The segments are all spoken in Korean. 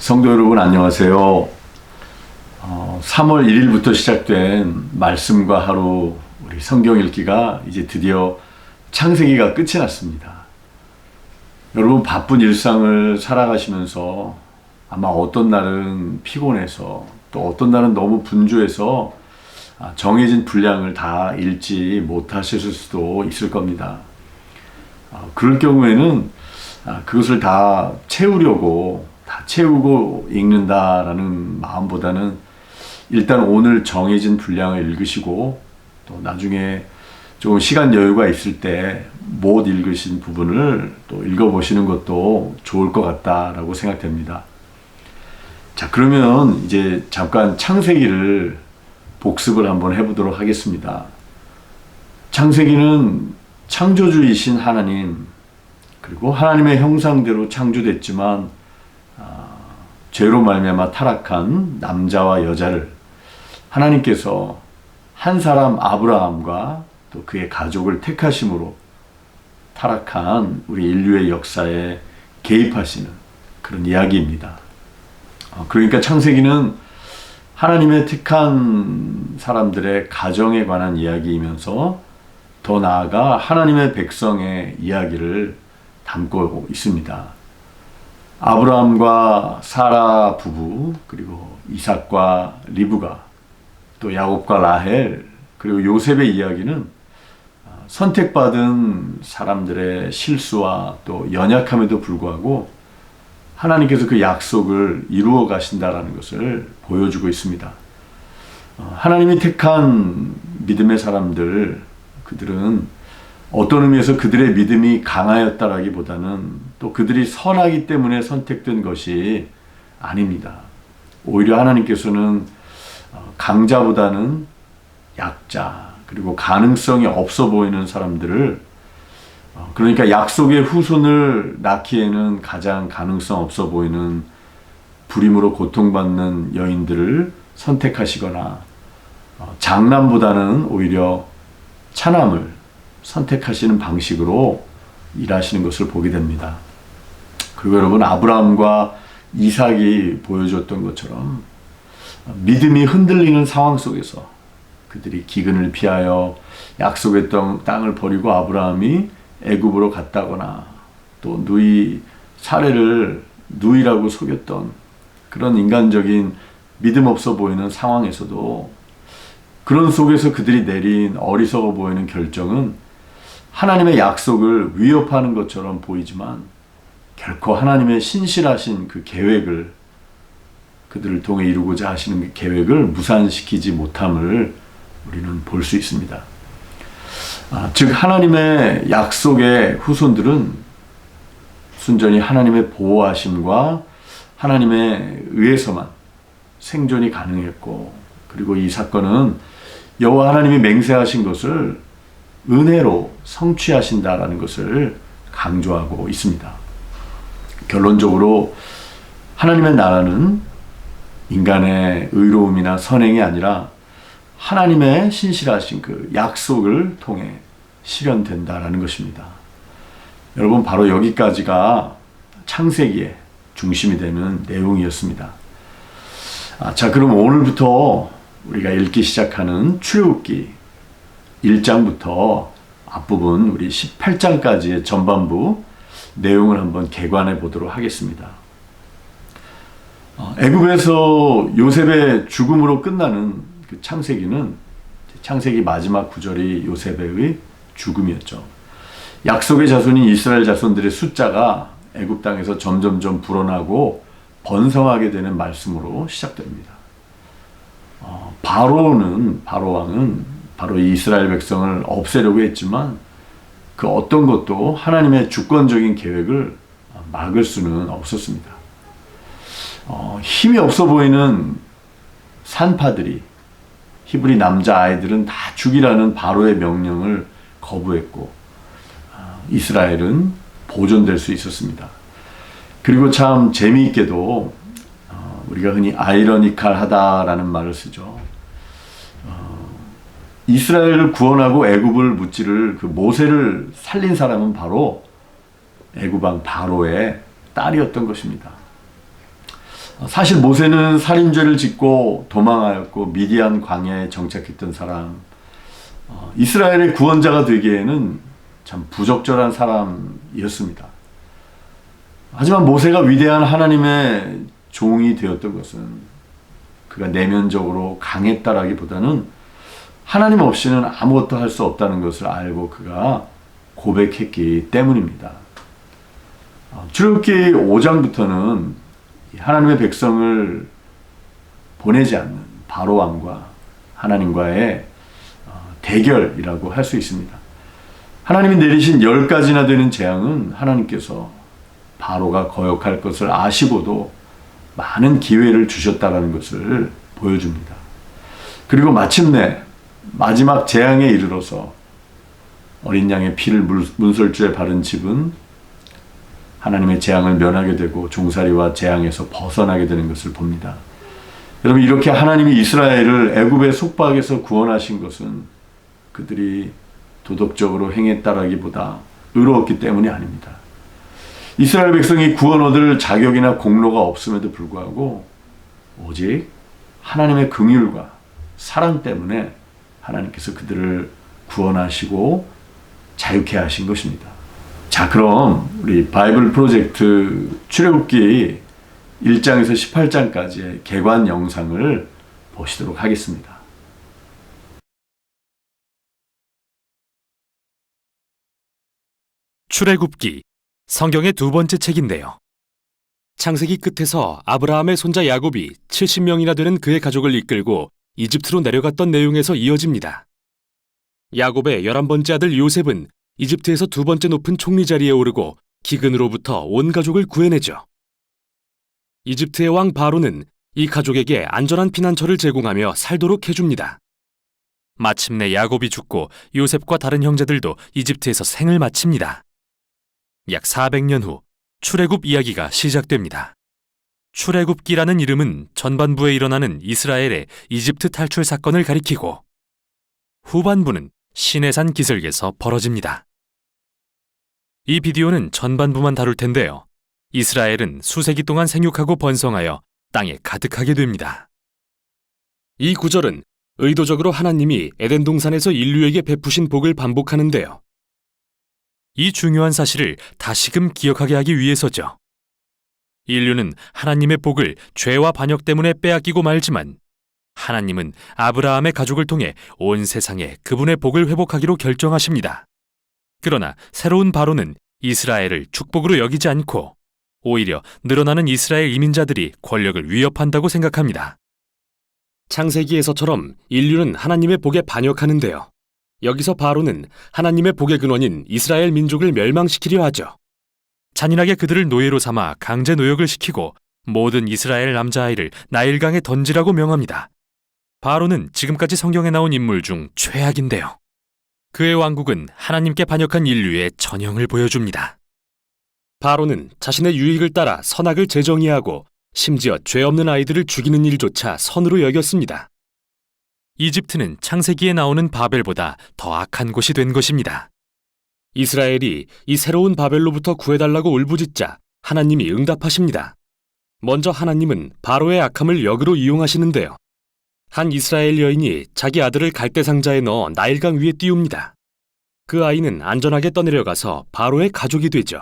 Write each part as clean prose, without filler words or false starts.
성도 여러분 안녕하세요. 3월 1일부터 시작된 말씀과 하루 우리 성경 읽기가 이제 드디어 창세기가 끝이 났습니다. 여러분 바쁜 일상을 살아가시면서 아마 어떤 날은 피곤해서 또 어떤 날은 너무 분주해서 정해진 분량을 다 읽지 못하실 수도 있을 겁니다. 그럴 경우에는 그것을 다 채우고 읽는다라는 마음보다는 일단 오늘 정해진 분량을 읽으시고 또 나중에 조금 시간 여유가 있을 때 못 읽으신 부분을 또 읽어보시는 것도 좋을 것 같다라고 생각됩니다. 자, 그러면 이제 잠깐 창세기를 복습을 한번 해보도록 하겠습니다. 창세기는 창조주이신 하나님, 그리고 하나님의 형상대로 창조됐지만 죄로 말미암아 타락한 남자와 여자를 하나님께서 한 사람 아브라함과 또 그의 가족을 택하심으로 타락한 우리 인류의 역사에 개입하시는 그런 이야기입니다. 그러니까 창세기는 하나님의 택한 사람들의 가정에 관한 이야기이면서 더 나아가 하나님의 백성의 이야기를 담고 있습니다. 아브라함과 사라 부부, 그리고 이삭과 리브가, 또 야곱과 라헬, 그리고 요셉의 이야기는 선택받은 사람들의 실수와 또 연약함에도 불구하고 하나님께서 그 약속을 이루어 가신다라는 것을 보여주고 있습니다. 하나님이 택한 믿음의 사람들, 그들은 어떤 의미에서 그들의 믿음이 강하였다라기보다는 또 그들이 선하기 때문에 선택된 것이 아닙니다. 오히려 하나님께서는 강자보다는 약자, 그리고 가능성이 없어 보이는 사람들을, 그러니까 약속의 후손을 낳기에는 가장 가능성 없어 보이는 불임으로 고통받는 여인들을 선택하시거나 장남보다는 오히려 차남을 선택하시는 방식으로 일하시는 것을 보게 됩니다. 그리고 여러분, 아브라함과 이삭이 보여줬던 것처럼 믿음이 흔들리는 상황 속에서 그들이 기근을 피하여 약속의 땅을 버리고 아브라함이 애굽으로 갔다거나 또 사례를 누이라고 속였던 그런 인간적인 믿음 없어 보이는 상황에서도 그런 속에서 그들이 내린 어리석어 보이는 결정은 하나님의 약속을 위협하는 것처럼 보이지만 결코 하나님의 신실하신 그 계획을, 그들을 통해 이루고자 하시는 그 계획을 무산시키지 못함을 우리는 볼 수 있습니다. 즉 하나님의 약속의 후손들은 순전히 하나님의 보호하심과 하나님에 의해서만 생존이 가능했고, 그리고 이 사건은 여호와 하나님이 맹세하신 것을 은혜로 성취하신다라는 것을 강조하고 있습니다. 결론적으로 하나님의 나라는 인간의 의로움이나 선행이 아니라 하나님의 신실하신 그 약속을 통해 실현된다라는 것입니다. 여러분, 바로 여기까지가 창세기의 중심이 되는 내용이었습니다. 자, 그럼 오늘부터 우리가 읽기 시작하는 출애굽기 1장부터 앞부분 우리 18장까지의 전반부 내용을 한번 개관해 보도록 하겠습니다. 애굽에서 요셉의 죽음으로 끝나는 그 창세기는 창세기 마지막 구절이 요셉의 죽음이었죠. 약속의 자손인 이스라엘 자손들의 숫자가 애굽 땅에서 점점점 불어나고 번성하게 되는 말씀으로 시작됩니다. 바로 왕은 바로 이 이스라엘 백성을 없애려고 했지만 그 어떤 것도 하나님의 주권적인 계획을 막을 수는 없었습니다. 힘이 없어 보이는 산파들이, 히브리 남자 아이들은 다 죽이라는 바로의 명령을 거부했고 이스라엘은 보존될 수 있었습니다. 그리고 참 재미있게도 우리가 흔히 아이러니컬하다라는 말을 쓰죠. 이스라엘을 구원하고 애굽을 무찌를 그 모세를 살린 사람은 바로 애굽 왕 바로의 딸이었던 것입니다. 사실 모세는 살인죄를 짓고 도망하였고 미디안 광야에 정착했던 사람, 이스라엘의 구원자가 되기에는 참 부적절한 사람이었습니다. 하지만 모세가 위대한 하나님의 종이 되었던 것은 그가 내면적으로 강했다라기보다는 하나님 없이는 아무것도 할 수 없다는 것을 알고 그가 고백했기 때문입니다. 출애굽기 5장부터는 하나님의 백성을 보내지 않는 바로 왕과 하나님과의 대결이라고 할 수 있습니다. 하나님이 내리신 10가지나 되는 재앙은 하나님께서 바로가 거역할 것을 아시고도 많은 기회를 주셨다는 것을 보여줍니다. 그리고 마침내 마지막 재앙에 이르러서 어린 양의 피를 문설주에 바른 집은 하나님의 재앙을 면하게 되고 종살이와 재앙에서 벗어나게 되는 것을 봅니다. 여러분, 이렇게 하나님이 이스라엘을 애굽의 속박에서 구원하신 것은 그들이 도덕적으로 행했다라기보다 의로웠기 때문이 아닙니다. 이스라엘 백성이 구원 얻을 자격이나 공로가 없음에도 불구하고 오직 하나님의 긍휼과 사랑 때문에 하나님께서 그들을 구원하시고 자유케 하신 것입니다. 자, 그럼 우리 바이블 프로젝트 출애굽기 1장에서 18장까지의 개관 영상을 보시도록 하겠습니다. 출애굽기, 성경의 두 번째 책인데요. 창세기 끝에서 아브라함의 손자 야곱이 70명이나 되는 그의 가족을 이끌고 이집트로 내려갔던 내용에서 이어집니다. 야곱의 11번째 아들 요셉은 이집트에서 두 번째 높은 총리 자리에 오르고 기근으로부터 온 가족을 구해내죠. 이집트의 왕 바로는 이 가족에게 안전한 피난처를 제공하며 살도록 해줍니다. 마침내 야곱이 죽고 요셉과 다른 형제들도 이집트에서 생을 마칩니다. 약 400년 후 출애굽 이야기가 시작됩니다. 출애굽기라는 이름은 전반부에 일어나는 이스라엘의 이집트 탈출 사건을 가리키고 후반부는 시내산 기슭에서 벌어집니다. 이 비디오는 전반부만 다룰 텐데요. 이스라엘은 수세기 동안 생육하고 번성하여 땅에 가득하게 됩니다. 이 구절은 의도적으로 하나님이 에덴 동산에서 인류에게 베푸신 복을 반복하는데요. 이 중요한 사실을 다시금 기억하게 하기 위해서죠. 인류는 하나님의 복을 죄와 반역 때문에 빼앗기고 말지만 하나님은 아브라함의 가족을 통해 온 세상에 그분의 복을 회복하기로 결정하십니다. 그러나 새로운 바로는 이스라엘을 축복으로 여기지 않고 오히려 늘어나는 이스라엘 이민자들이 권력을 위협한다고 생각합니다. 창세기에서처럼 인류는 하나님의 복에 반역하는데요. 여기서 바로는 하나님의 복의 근원인 이스라엘 민족을 멸망시키려 하죠. 잔인하게 그들을 노예로 삼아 강제 노역을 시키고 모든 이스라엘 남자아이를 나일강에 던지라고 명합니다. 바로는 지금까지 성경에 나온 인물 중 최악인데요. 그의 왕국은 하나님께 반역한 인류의 전형을 보여줍니다. 바로는 자신의 유익을 따라 선악을 재정의하고 심지어 죄 없는 아이들을 죽이는 일조차 선으로 여겼습니다. 이집트는 창세기에 나오는 바벨보다 더 악한 곳이 된 것입니다. 이스라엘이 이 새로운 바벨로부터 구해달라고 울부짖자 하나님이 응답하십니다. 먼저 하나님은 바로의 악함을 역으로 이용하시는데요. 한 이스라엘 여인이 자기 아들을 갈대상자에 넣어 나일강 위에 띄웁니다. 그 아이는 안전하게 떠내려가서 바로의 가족이 되죠.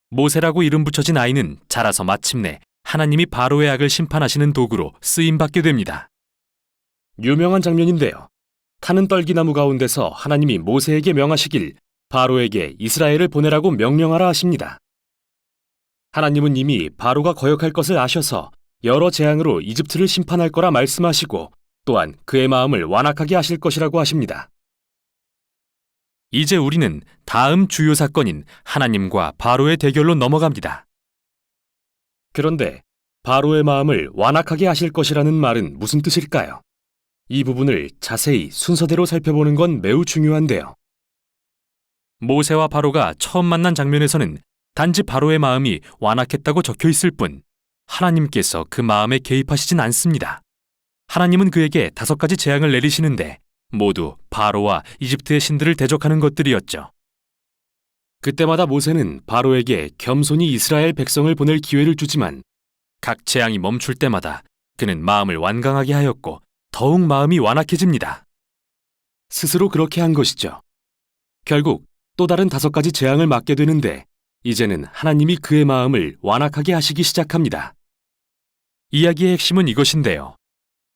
모세라고 이름 붙여진 아이는 자라서 마침내 하나님이 바로의 악을 심판하시는 도구로 쓰임받게 됩니다. 유명한 장면인데요. 타는 떨기나무 가운데서 하나님이 모세에게 명하시길 바로에게 이스라엘을 보내라고 명령하라 하십니다. 하나님은 이미 바로가 거역할 것을 아셔서 여러 재앙으로 이집트를 심판할 거라 말씀하시고 또한 그의 마음을 완악하게 하실 것이라고 하십니다. 이제 우리는 다음 주요 사건인 하나님과 바로의 대결로 넘어갑니다. 그런데 바로의 마음을 완악하게 하실 것이라는 말은 무슨 뜻일까요? 이 부분을 자세히 순서대로 살펴보는 건 매우 중요한데요. 모세와 바로가 처음 만난 장면에서는 단지 바로의 마음이 완악했다고 적혀 있을 뿐 하나님께서 그 마음에 개입하시진 않습니다. 하나님은 그에게 5가지 재앙을 내리시는데 모두 바로와 이집트의 신들을 대적하는 것들이었죠. 그때마다 모세는 바로에게 겸손히 이스라엘 백성을 보낼 기회를 주지만 각 재앙이 멈출 때마다 그는 마음을 완강하게 하였고 더욱 마음이 완악해집니다. 스스로 그렇게 한 것이죠. 결국 또 다른 5가지 재앙을 맞게 되는데 이제는 하나님이 그의 마음을 완악하게 하시기 시작합니다. 이야기의 핵심은 이것인데요.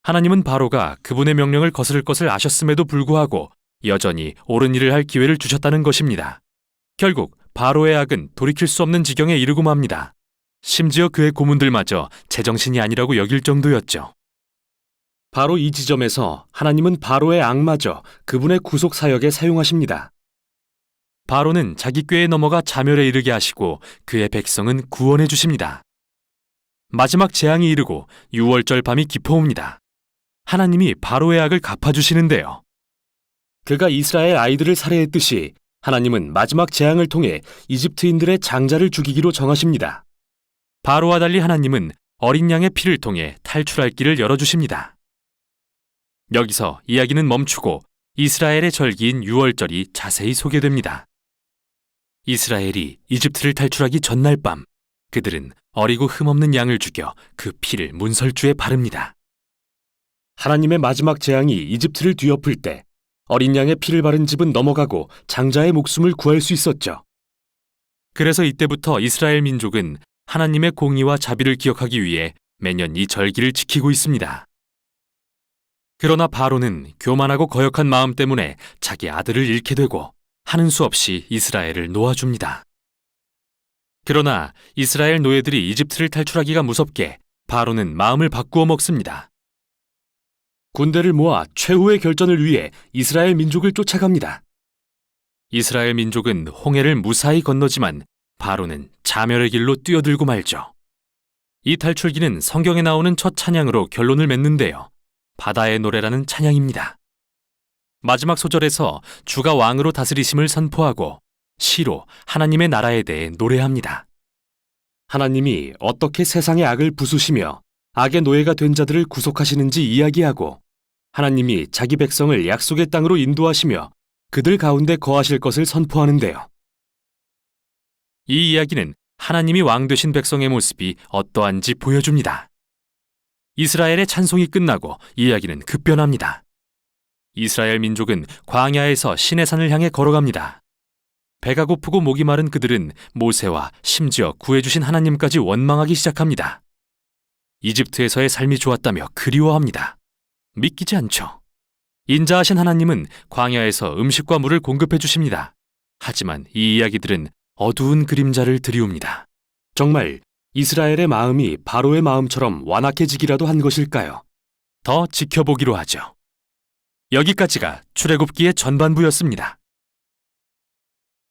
하나님은 바로가 그분의 명령을 거스를 것을 아셨음에도 불구하고 여전히 옳은 일을 할 기회를 주셨다는 것입니다. 결국 바로의 악은 돌이킬 수 없는 지경에 이르고 맙니다. 심지어 그의 고문들마저 제정신이 아니라고 여길 정도였죠. 바로 이 지점에서 하나님은 바로의 악마저 그분의 구속 사역에 사용하십니다. 바로는 자기 꾀에 넘어가 자멸에 이르게 하시고 그의 백성은 구원해 주십니다. 마지막 재앙이 이르고 6월절 밤이 깊어옵니다. 하나님이 바로의 악을 갚아주시는데요. 그가 이스라엘 아이들을 살해했듯이 하나님은 마지막 재앙을 통해 이집트인들의 장자를 죽이기로 정하십니다. 바로와 달리 하나님은 어린 양의 피를 통해 탈출할 길을 열어주십니다. 여기서 이야기는 멈추고 이스라엘의 절기인 6월절이 자세히 소개됩니다. 이스라엘이 이집트를 탈출하기 전날 밤 그들은 어리고 흠없는 양을 죽여 그 피를 문설주에 바릅니다. 하나님의 마지막 재앙이 이집트를 뒤엎을 때 어린 양의 피를 바른 집은 넘어가고 장자의 목숨을 구할 수 있었죠. 그래서 이때부터 이스라엘 민족은 하나님의 공의와 자비를 기억하기 위해 매년 이 절기를 지키고 있습니다. 그러나 바로는 교만하고 거역한 마음 때문에 자기 아들을 잃게 되고 하는 수 없이 이스라엘을 놓아줍니다. 그러나 이스라엘 노예들이 이집트를 탈출하기가 무섭게 바로는 마음을 바꾸어 먹습니다. 군대를 모아 최후의 결전을 위해 이스라엘 민족을 쫓아갑니다. 이스라엘 민족은 홍해를 무사히 건너지만 바로는 자멸의 길로 뛰어들고 말죠. 이 탈출기는 성경에 나오는 첫 찬양으로 결론을 맺는데요. 바다의 노래라는 찬양입니다. 마지막 소절에서 주가 왕으로 다스리심을 선포하고 시로 하나님의 나라에 대해 노래합니다. 하나님이 어떻게 세상의 악을 부수시며 악의 노예가 된 자들을 구속하시는지 이야기하고 하나님이 자기 백성을 약속의 땅으로 인도하시며 그들 가운데 거하실 것을 선포하는데요. 이 이야기는 하나님이 왕 되신 백성의 모습이 어떠한지 보여줍니다. 이스라엘의 찬송이 끝나고 이야기는 급변합니다. 이스라엘 민족은 광야에서 시내산을 향해 걸어갑니다. 배가 고프고 목이 마른 그들은 모세와 심지어 구해주신 하나님까지 원망하기 시작합니다. 이집트에서의 삶이 좋았다며 그리워합니다. 믿기지 않죠. 인자하신 하나님은 광야에서 음식과 물을 공급해 주십니다. 하지만 이 이야기들은 어두운 그림자를 드리웁니다. 정말 이스라엘의 마음이 바로의 마음처럼 완악해지기라도 한 것일까요? 더 지켜보기로 하죠. 여기까지가 출애굽기의 전반부였습니다.